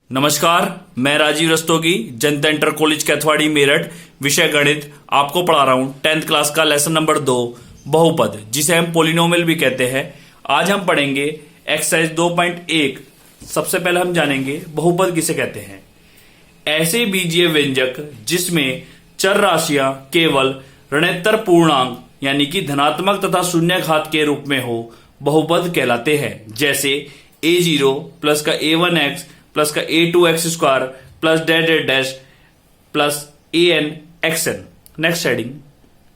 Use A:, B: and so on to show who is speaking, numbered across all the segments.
A: नमस्कार, मैं राजीव रस्तोगी, जनता inter college कैथवाड़ी Meerut, विषय गणित। आपको पढ़ा रहा हूं 10th क्लास का लेसन नंबर 2 बहुपद, जिसे हम पोलिनोमियल भी कहते हैं। आज हम पढ़ेंगे एक्सरसाइज 2.1। सबसे पहले हम जानेंगे बहुपद किसे कहते हैं। ऐसे बीजीय व्यंजक जिसमें चर राशियां केवल ऋणोत्तर पूर्णांक यानी कि धनात्मक तथा शून्य घात के रूप में हो, बहुपद कहलाते हैं। जैसे a0 प्लस का a1x प्लस का a2x square plus dash dash dash plus an(xn). Next heading,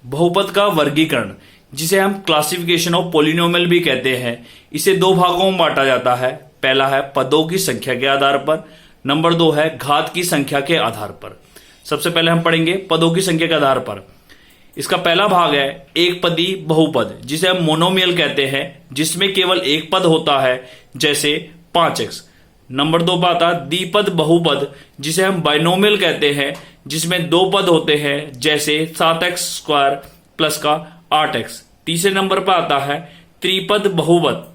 A: बहुपद का वर्गीकरण, जिसे हम क्लासिफिकेशन ऑफ पोलिनोमियल भी कहते हैं। इसे दो भागों में बांटा जाता है। पहला है पदों की संख्या के आधार पर, नंबर 2 है घात की संख्या के आधार पर। सबसे पहले हम पढ़ेंगे पदों की संख्या के आधार पर। इसका पहला भाग है एक पदी बहुपद, जिसे हम मोनोमियल कहते हैं, जिसमें केवल एक पद होता है, जैसे 5x। नंबर 2 पर आता है द्विपद बहुपद, जिसे हम बाइनोमियल कहते हैं, जिसमें दो पद होते हैं, जैसे 7x स्क्वायर प्लस का 8x। तीसरे नंबर पर आता है त्रिपद बहुपद,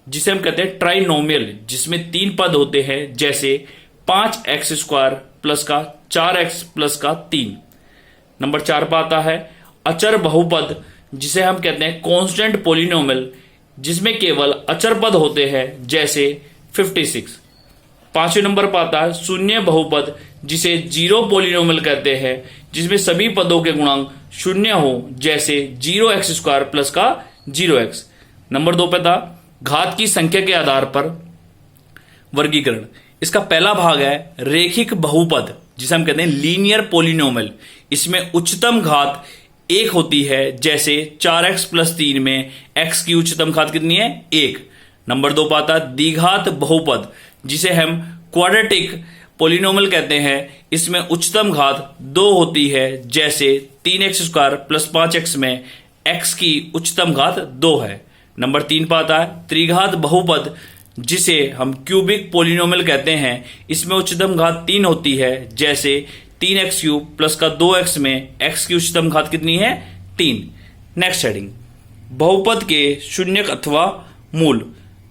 A: जिसे हम कहते हैं ट्राइनोमियल, जिसमें 3 पद होते हैं, जैसे 5x स्क्वायर प्लस का 4x प्लस का 3। नंबर 4 पर आता है अचर बहुपद, जिसे हम कहते हैं कांस्टेंट पोलिनोमियल, जिसमें केवल अचर पद होते हैं, जैसे 56। 5वें नंबर पर आता है शून्य बहुपद, जिसे जीरो पोलिनोमियल कहते हैं, जिसमें सभी पदों के गुणांक शून्य हो, जैसे 0x स्क्वायर प्लस का 0x। नंबर 2 पे था घात की संख्या के आधार पर वर्गीकरण। इसका पहला भाग है रेखिक बहुपद, जिसे हम कहते हैं लीनियर पोलिनोमियल। इसमें उच्चतम घात 1 होती है, जैसे 4x प्लस 3 में x की उच्चतम घात कितनी है? 1। नंबर 2 पाता है द्विघात बहुपद, जिसे हम क्वाड्रेटिक पोलिनोमियल कहते हैं। इसमें उच्चतम घात 2 होती है, जैसे 3x स्क्वायर प्लस 5x में x की उच्चतम घात 2 है। नंबर 3 पाता है त्रिघात बहुपद, जिसे हम क्यूबिक पोलिनोमियल कहते हैं। इसमें उच्चतम घात 3 होती है, जैसे 3x क्यूब प्लस का 2x में x की उच्चतम घात कितनी है? 3। नेक्स्ट हेडिंग, बहुपद के शून्यक अथवा मूल।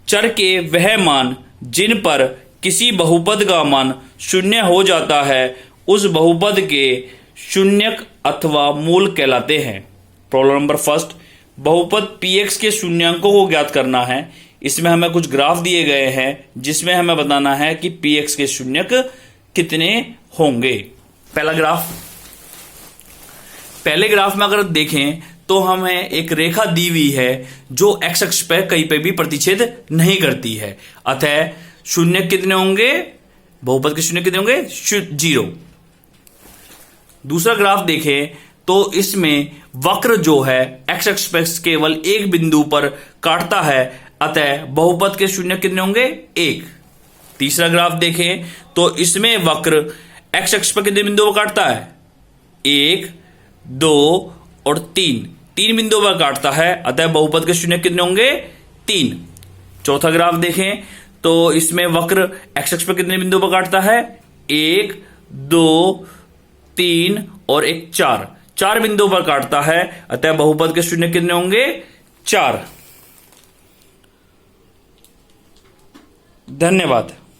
A: चर के वह मान जिन पर किसी बहुपद का मान शून्य हो जाता है, उस बहुपद के शून्यक अथवा मूल कहलाते हैं। प्रॉब्लम नंबर 1, बहुपद px के शून्यांकों को ज्ञात करना है। इसमें हमें कुछ ग्राफ दिए गए हैं, जिसमें हमें बताना है कि px के शून्यक कितने होंगे। पहला ग्राफ, पहले ग्राफ में अगर देखें तो हमें एक रेखा दी हुई है, जो x अक्ष पर कहीं पे भी प्रतिच्छेद नहीं करती है। अतः शून्य कितने होंगे? बहुपद के शून्य कितने होंगे? 0। दूसरा ग्राफ देखें तो इसमें वक्र जो है x अक्ष पर केवल एक बिंदु पर काटता है, अतः बहुपद के शून्य कितने होंगे? 1। तीसरा ग्राफ देखें तो इसमें वक्र x अक्ष पर कितने बिंदुओं पर काटता है? 1, 2 और 3 बिंदुओं पर काटता है, अतः बहुपद के शून्य कितने होंगे? 3। चौथा ग्राफ देखें तो इसमें वक्र x अक्ष पर कितने बिंदुओं पर काटता है? 1, 2, 3 और 1 4 बिंदुओं पर काटता है, अतः बहुपद के शून्य कितने होंगे? 4। धन्यवाद।